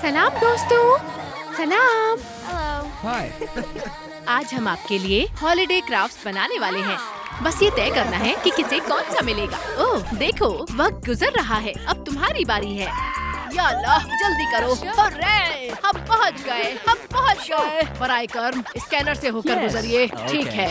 सलाम दोस्तों, सलाम। हाय। आज हम आपके लिए हॉलिडे क्राफ्ट्स बनाने वाले हैं। बस ये तय करना है कि किसे कौन सा मिलेगा। ओह देखो, वक्त गुजर रहा है, अब तुम्हारी बारी है। या अल्लाह, जल्दी करो। अरे, हम पहुंच गए। पराई कर्म, स्कैनर से होकर गुजरिए। ठीक है।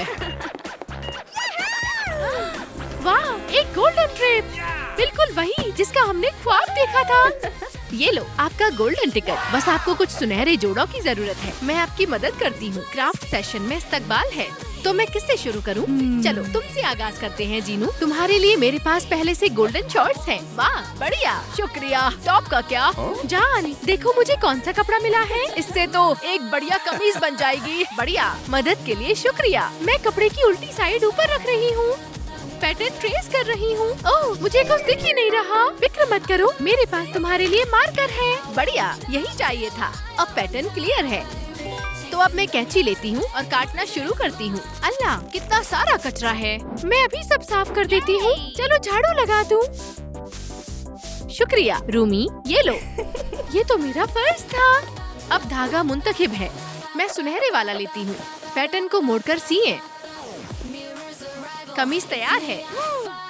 वाह, एक गोल्डन ट्रिप, बिल्कुल वही जिसका हमने ख्वाब देखा था। ये लो आपका गोल्डन टिकट। बस आपको कुछ सुनहरे जोड़ों की जरूरत है। मैं आपकी मदद करती हूँ। क्राफ्ट सेशन में इस्तकबाल है, तो मैं किससे शुरू करूँ? चलो तुमसे आगाज करते हैं जीनू। तुम्हारे लिए मेरे पास पहले से गोल्डन शॉर्ट्स हैं। वाह बढ़िया, शुक्रिया। टॉप का क्या? जान देखो मुझे कौन सा कपड़ा मिला है। इससे तो एक बढ़िया कमीज बन जाएगी। बढ़िया, मदद के लिए शुक्रिया। मैं कपड़े की उल्टी साइड ऊपर रख रही हूँ, पैटर्न ट्रेस कर रही हूँ। ओह मुझे कुछ दिख ही नहीं रहा। फिक्र मत करो, मेरे पास तुम्हारे लिए मार्कर है। बढ़िया, यही चाहिए था। अब पैटर्न क्लियर है, तो अब मैं कैंची लेती हूँ और काटना शुरू करती हूँ। अल्लाह कितना सारा कचरा है, मैं अभी सब साफ कर देती हूँ। चलो झाड़ू लगा दूँ। शुक्रिया रूमी, ये लो। ये तो मेरा फर्ज था। अब धागा मुंतखिब है, मैं सुनहरे वाला लेती हूँ। पैटर्न को मोड़कर सिए। कमीज तैयार है।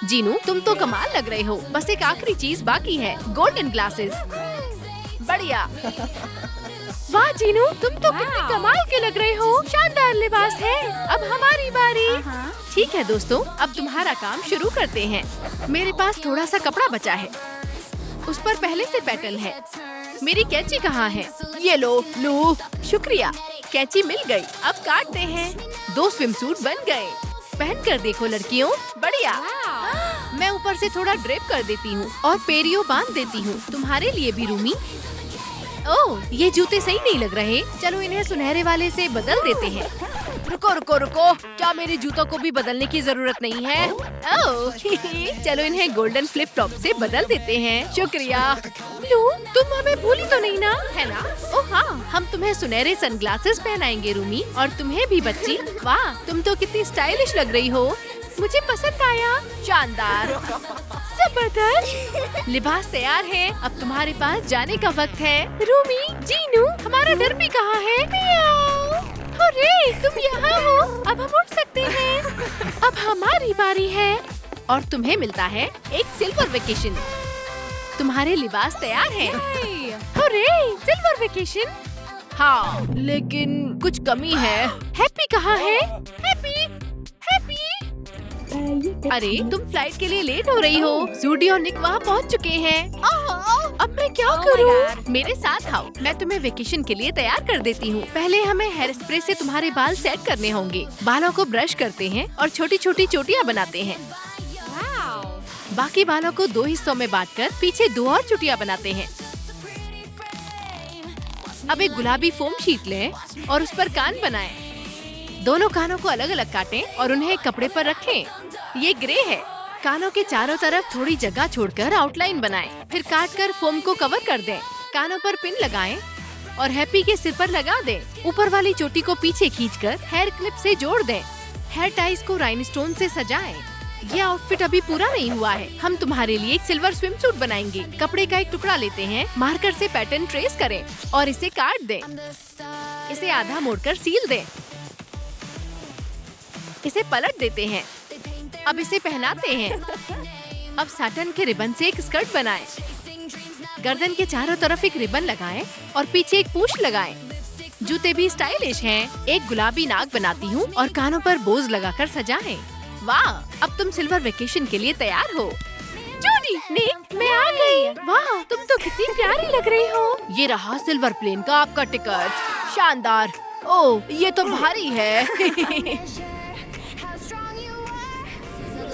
जीनू तुम तो कमाल लग रहे हो। बस एक आखिरी चीज बाकी है, गोल्डन ग्लासेस। बढ़िया। वाह जीनू, तुम तो कितने कमाल के लग रहे हो। शानदार लिबास है। अब हमारी बारी। ठीक है दोस्तों, अब तुम्हारा काम शुरू करते हैं। मेरे पास थोड़ा सा कपड़ा बचा है, उस पर पहले से पैटर्न है। मेरी कैंची कहाँ है? ये लो। शुक्रिया, कैंची मिल गई। अब काटते हैं। 2 स्विमसूट बन गए। पहन कर देखो लड़कियों। बढ़िया। मैं ऊपर से थोड़ा ड्रेप कर देती हूँ और पेरियो बांध देती हूँ। तुम्हारे लिए भी रूमी। ओह ये जूते सही नहीं लग रहे। चलो इन्हें सुनहरे वाले से बदल देते हैं। रुको, क्या मेरे जूतों को भी बदलने की जरूरत नहीं है? ओह चलो इन्हें गोल्डन फ्लिप फ्लॉप से बदल देते हैं। शुक्रिया। लू, तुम हमें भूली तो नहीं ना? है ना? ओह हाँ, हम तुम्हें सुनहरे सनग्लासेस पहनाएंगे रूमी, और तुम्हें भी बच्ची। वाह तुम तो कितनी स्टाइलिश लग रही हो। मुझे पसंद आया। शानदार, जबरदस्त। लिबास तैयार है, अब तुम्हारे पास जाने का वक्त है। रूमी, जीनू, हमारा डरबी कहाँ है? अरे तुम यहाँ हो, अब हम उठ सकते हैं। अब हमारी बारी है, और तुम्हें मिलता है एक सिल्वर वेकेशन। तुम्हारे लिबास तैयार है। अरे सिल्वर वेकेशन। हाँ लेकिन कुछ कमी है। हैप्पी कहाँ है? हैप्पी। अरे तुम फ्लाइट के लिए लेट हो रही हो। जूडी और निक वहाँ पहुँच चुके हैं। अब मैं क्या करूँ? मेरे साथ आओ, मैं तुम्हें वेकेशन के लिए तैयार कर देती हूँ। पहले हमें हेयर स्प्रे से तुम्हारे बाल सेट करने होंगे। बालों को ब्रश करते हैं और छोटी छोटी चोटियाँ बनाते हैं। बाकी बालों को 2 हिस्सों में बांटकर पीछे 2 और चोटियाँ बनाते हैं। अब एक गुलाबी फोम शीट लें और उस पर कान बनाएं। दोनों कानों को अलग अलग काटें और उन्हें कपड़े पर रखें। ये ग्रे है। कानों के चारों तरफ थोड़ी जगह छोड़कर आउटलाइन बनाएं। फिर काटकर फोम को कवर कर दें। कानों पर पिन लगाएं और हैप्पी के सिर पर लगा दें। ऊपर वाली चोटी को पीछे खींचकर हेयर क्लिप से जोड़ दें। हेयर टाइज को राइनस्टोन से सजाएं। ये आउटफिट अभी पूरा नहीं हुआ है। हम तुम्हारे लिए एक सिल्वर स्विमसूट बनाएंगे। कपड़े का एक टुकड़ा लेते हैं, मार्कर से पैटर्न ट्रेस करें और इसे काट दें। इसे आधा मोड़कर सील दें। इसे पलट देते हैं। अब इसे पहनाते हैं। अब साटन के रिबन से एक स्कर्ट बनाएं। गर्दन के चारों तरफ एक रिबन लगाएं और पीछे एक पूंछ लगाएं। जूते भी स्टाइलिश हैं। एक गुलाबी नाक बनाती हूँ और कानों पर बोझ लगाकर सजाएं। वाह, अब तुम सिल्वर वेकेशन के लिए तैयार हो। जूडी, निक, मैं आ गई। वाह, तुम तो कितनी प्यारी लग रही हो। ये रहा सिल्वर प्लेन का आपका टिकट। शानदार। ओह, ये तो भारी है।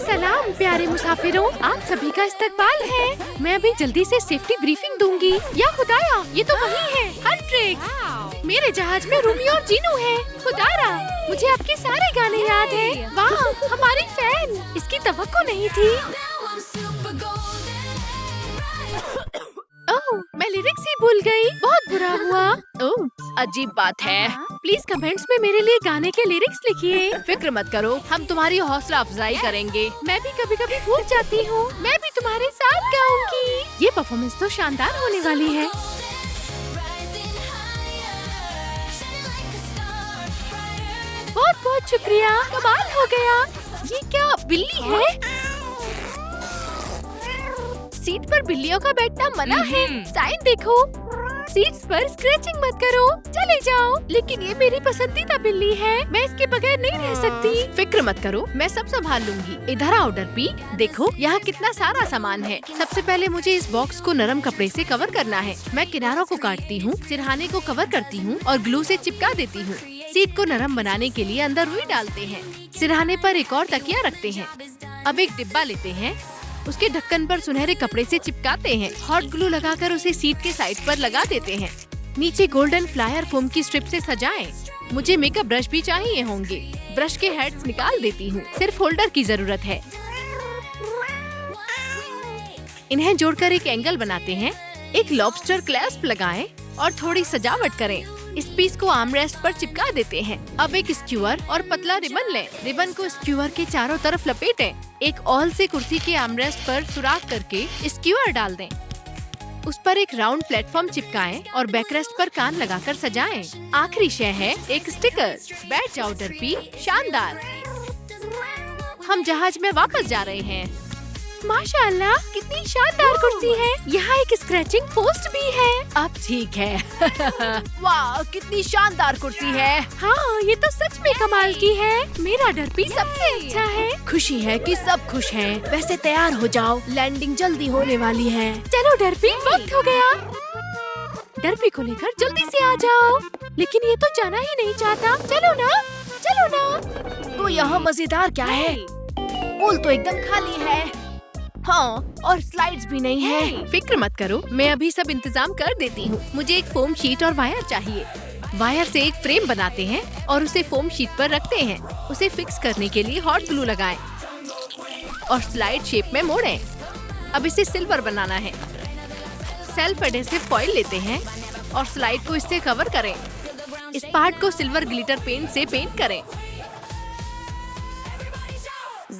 सलाम प्यारे मुसाफिरों, आप सभी का इस्तकबाल है। मैं अभी जल्दी से सेफ्टी ब्रीफिंग दूंगी। या खुदाया, ये तो वही है, हंट्रिक। मेरे जहाज में रूमी और जीनू है। खुदारा, मुझे आपके सारे गाने याद हैं। वाह, हमारी फैन, इसकी तवक्को नहीं थी। ओह, मैं लिरिक्स ही भूल गई। बहुत बुरा हुआ। ओह, अजीब बात है। प्लीज कमेंट्स में मेरे लिए गाने के लिरिक्स लिखिए। फिक्र मत करो, हम तुम्हारी हौसला अफजाई करेंगे। मैं भी कभी कभी भूल जाती हूँ। मैं भी तुम्हारे साथ गाऊंगी। ये परफॉर्मेंस तो शानदार होने वाली है। बहुत शुक्रिया, कमाल हो गया। ये क्या बिल्ली है? सीट पर बिल्लियों का बैठना मना है। साइन देखो। सीट्स पर स्क्रैचिंग मत करो, चले जाओ। लेकिन ये मेरी पसंदीदा बिल्ली है, मैं इसके बगैर नहीं रह सकती। फिक्र मत करो, मैं सब संभाल लूंगी। इधर आओ डरपी, देखो यहाँ कितना सारा सामान है। सबसे पहले मुझे इस बॉक्स को नरम कपड़े से कवर करना है। मैं किनारों को काटती हूँ, सिरहाने को कवर करती हूँ और ग्लू से चिपका देती हूँ। सीट को नरम बनाने के लिए अंदर रुई डालते हैं। सिरहाने पर एक और तकिया रखते हैं। अब एक डिब्बा लेते हैं, उसके ढक्कन पर सुनहरे कपड़े से चिपकाते हैं। हॉट ग्लू लगाकर उसे सीट के साइड पर लगा देते हैं। नीचे गोल्डन फ्लायर फोम की स्ट्रिप से सजाएं। मुझे मेकअप ब्रश भी चाहिए होंगे। ब्रश के हेड्स निकाल देती हूँ, सिर्फ होल्डर की जरूरत है। इन्हें जोड़कर एक एंगल बनाते हैं। एक लॉबस्टर क्लैस्प लगाएं और थोड़ी सजावट करें। इस पीस को आर्मरेस्ट पर चिपका देते हैं। अब एक स्क्यूअर और पतला रिबन लें। रिबन को स्क्यूअर के चारों तरफ लपेटें। एक ऑल से कुर्सी के आर्मरेस्ट पर सुराख करके स्क्यूअर डाल दें। उस पर एक राउंड प्लेटफॉर्म चिपकाएं और बैकरेस्ट पर कान लगाकर सजाएं। आखिरी शय है एक स्टिकर। बैठ जाओ डरपी, शानदार। हम जहाज में वापस जा रहे हैं। माशाअल्लाह, कितनी शानदार कुर्सी है। यहाँ एक स्क्रैचिंग पोस्ट भी है। अब ठीक है। वाह, कितनी शानदार कुर्सी है। हाँ, ये तो सच में कमाल की है। मेरा डरपी सबसे अच्छा है। खुशी है कि सब खुश हैं। वैसे तैयार हो जाओ, लैंडिंग जल्दी होने वाली है। चलो डरपी, वक्त हो गया। डरपी को लेकर जल्दी से आ जाओ। लेकिन ये तो जाना ही नहीं चाहता। चलो ना, चलो ना। तो यहाँ मजेदार क्या है? पूल तो एकदम खाली है। हाँ, और स्लाइड्स भी नहीं है। फिक्र मत करो, मैं अभी सब इंतजाम कर देती हूँ। मुझे एक फोम शीट और वायर चाहिए। वायर से एक फ्रेम बनाते हैं और उसे फोम शीट पर रखते हैं। उसे फिक्स करने के लिए हॉट ग्लू लगाएं और स्लाइड शेप में मोड़ें। अब इसे सिल्वर बनाना है। सेल्फ एडेसिव फॉइल लेते हैं और स्लाइड को इससे कवर करें। इस पार्ट को सिल्वर ग्लिटर पेंट से पेंट करें।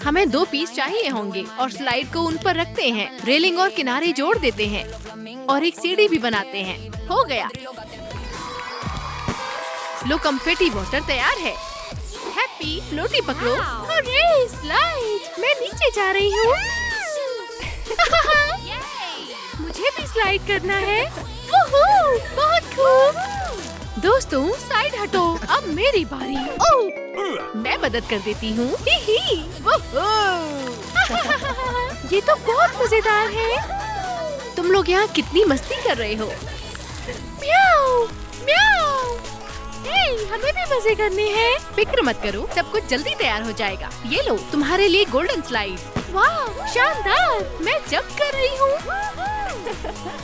हमें 2 पीस चाहिए होंगे और स्लाइड को उन पर रखते हैं। रेलिंग और किनारे जोड़ देते हैं और एक सीढ़ी भी बनाते हैं। हो गया। लो, कंफेटी वाटर तैयार है। हैप्पी, फ्लोटी पकड़ो। अरे स्लाइड, मैं नीचे जा रही हूँ। मुझे भी स्लाइड करना है। ओहो, बहुत खूब। दोस्तों, साइड हटो, अब मेरी बारी। ओह, मैं मदद कर देती हूँ। ये तो बहुत मजेदार है। तुम लोग यहाँ कितनी मस्ती कर रहे हो। म्याऊ, म्याऊ। हे, हमें भी मजे करने हैं। फिक्र मत करो, सब कुछ जल्दी तैयार हो जाएगा। ये लो, तुम्हारे लिए गोल्डन स्लाइड। वाह, शानदार। मैं जंप कर रही हूँ।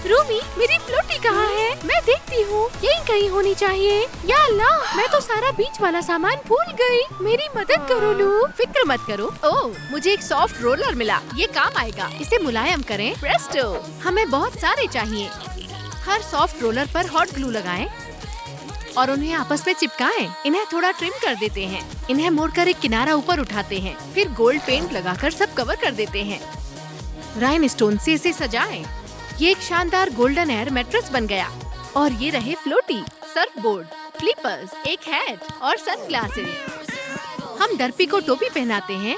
रूमी, मेरी फ्लोटी कहाँ है? मैं देखती हूँ, यहीं कहीं होनी चाहिए। या अल्लाह, मैं तो सारा बीच वाला सामान भूल गई। मेरी मदद करो लू। फिक्र मत करो। ओह, मुझे एक सॉफ्ट रोलर मिला। ये काम आएगा। इसे मुलायम करें। प्रेस्टो, हमें बहुत सारे चाहिए। हर सॉफ्ट रोलर पर हॉट ग्लू लगाएं और उन्हें आपस में चिपकाएं। इन्हें थोड़ा ट्रिम कर देते हैं। इन्हें मोड़कर एक किनारा ऊपर उठाते हैं। फिर गोल्ड पेंट लगाकर सब कवर कर देते हैं। राइन स्टोन से इसे सजाएं। ये एक शानदार गोल्डन एयर मैट्रेस बन गया। और ये रहे फ्लोटी, सर्फ बोर्ड, फ्लिपर्स, एक हैट और सनग्लासेस। हम डरपी को टोपी पहनाते हैं।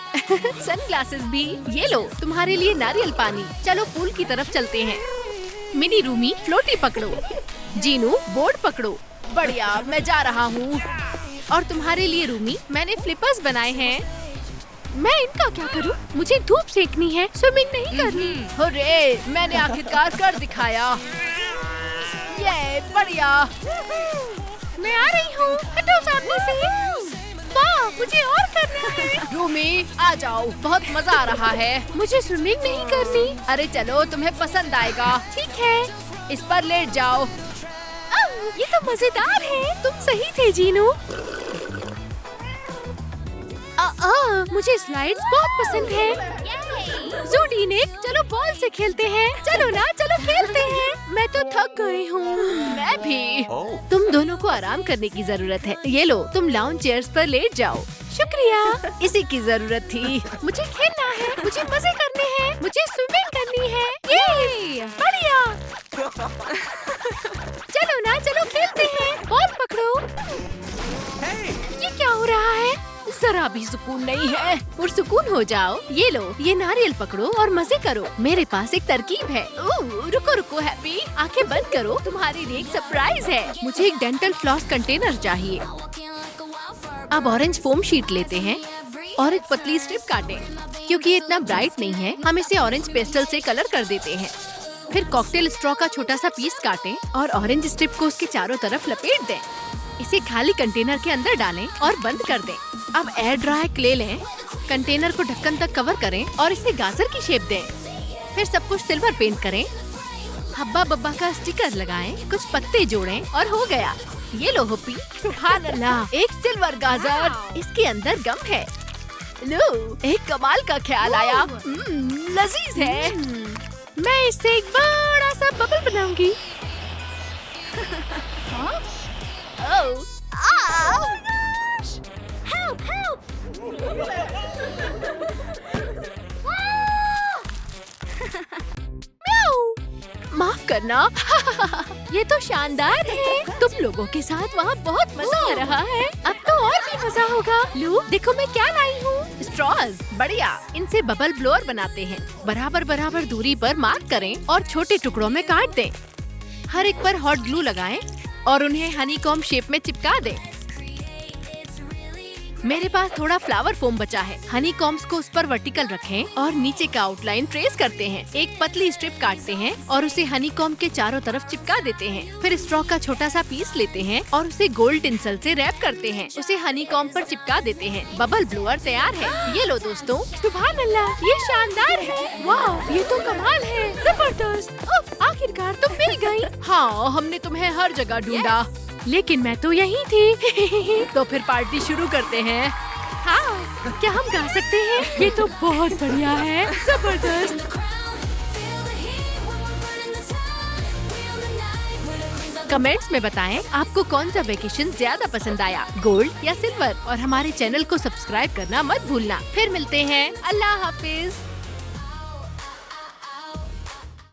सनग्लासेस भी। ये लो, तुम्हारे लिए नारियल पानी। चलो पूल की तरफ चलते हैं। मिनी रूमी, फ्लोटी पकड़ो। जीनू, बोर्ड पकड़ो। बढ़िया, मैं जा रहा हूँ। और तुम्हारे लिए रूमी, मैंने फ्लिपर्स बनाए हैं। मैं इनका क्या करूं? मुझे धूप सेकनी है, स्विमिंग नहीं करनी। अरे, मैंने आखिरकार कर दिखाया। ये बढ़िया। मैं आ रही हूँ, हटो सामने से। वाह, मुझे और करना है। रूमी, आ जाओ, बहुत मजा आ रहा है। मुझे स्विमिंग नहीं करनी। अरे चलो, तुम्हें पसंद आएगा। ठीक है, इस पर लेट जाओ। ये तो मजेदार है। तुम सही थे जीनू। मुझे स्लाइड्स बहुत पसंद है। ज़ूडीनिक, चलो बॉल से खेलते हैं। चलो ना, चलो खेलते हैं। मैं तो थक गई हूँ। मैं भी। तुम दोनों को आराम करने की जरूरत है। ये लो, तुम लाउंज चेयर्स पर लेट जाओ। शुक्रिया, इसी की जरूरत थी। मुझे खेलना है, मुझे मजे करने हैं, मुझे स्विमिंग करनी है। ये बढ़िया। चलो ना, चलो खेलते हैं। बॉल पकड़ो। ये क्या हो रहा है? जरा भी सुकून नहीं है। पुरसुकून हो जाओ। ये लो, ये नारियल पकड़ो और मजे करो। मेरे पास एक तरकीब है। रुको रुको हैप्पी, आंखें बंद करो, तुम्हारे लिए एक सरप्राइज है। मुझे एक डेंटल फ्लॉस कंटेनर चाहिए। अब ऑरेंज फोम शीट लेते हैं और एक पतली स्ट्रिप काटें। क्योंकि ये इतना ब्राइट नहीं है, हम इसे ऑरेंज पेस्टल से कलर कर देते हैं। फिर कॉकटेल स्ट्रॉ का छोटा सा पीस काटें और ऑरेंज स्ट्रिप को उसके चारों तरफ लपेट दें। इसे खाली कंटेनर के अंदर डालें और बंद कर दें। अब एयर ड्राई क्ले लें, कंटेनर को ढक्कन तक कवर करें और इसे गाजर की शेप दें। फिर सब कुछ सिल्वर पेंट करें। हब्बा बब्बा का स्टिकर लगाएं, कुछ पत्ते जोड़ें और हो गया। ये लो हुप्पी, सुभान अल्लाह, एक सिल्वर गाजर। इसके अंदर गम है। लो, एक कमाल का ख्याल आया। लजीज है। मैं इससे एक बड़ा सा बबल बनाऊंगी। ओह, हेल्प हेल्प। माफ करना। ये तो शानदार है। तुम लोगों के साथ वहाँ बहुत मजा आ रहा है। अब तो और भी मजा होगा। लू, देखो मैं क्या लाई हूँ। स्ट्रॉज, बढ़िया। इनसे बबल ब्लोअर बनाते हैं। बराबर बराबर दूरी पर मार्क करें और छोटे टुकड़ों में काट दें। हर एक पर हॉट ग्लू लगाएं और उन्हें हनीकॉम्ब शेप में चिपका दें। मेरे पास थोड़ा फ्लावर फोम बचा है। हनीकॉम्ब्स को उस पर वर्टिकल रखें और नीचे का आउटलाइन ट्रेस करते हैं। एक पतली स्ट्रिप काटते हैं और उसे हनीकॉम्ब के चारों तरफ चिपका देते हैं। फिर स्ट्रॉ का छोटा सा पीस लेते हैं और उसे गोल्ड टिंसल से रैप करते हैं। उसे हनीकॉम्ब पर चिपका देते हैं। बबल ब्लोअर तैयार है। ये लो दोस्तों, सुभान अल्लाह, ये शानदार है। वाह, ये तो कमाल है, जबरदस्त। आखिरकार तुम मिल गई। हाँ, हमने तुम्हें हर जगह ढूंढा, लेकिन मैं तो यहीं थी। तो फिर पार्टी शुरू करते हैं। हाँ, क्या हम गा सकते हैं? ये तो बहुत बढ़िया है, जबरदस्त। कमेंट्स में बताएं आपको कौन सा वेकेशन ज्यादा पसंद आया, गोल्ड या सिल्वर। और हमारे चैनल को सब्सक्राइब करना मत भूलना। फिर मिलते हैं। अल्लाह हाफिज।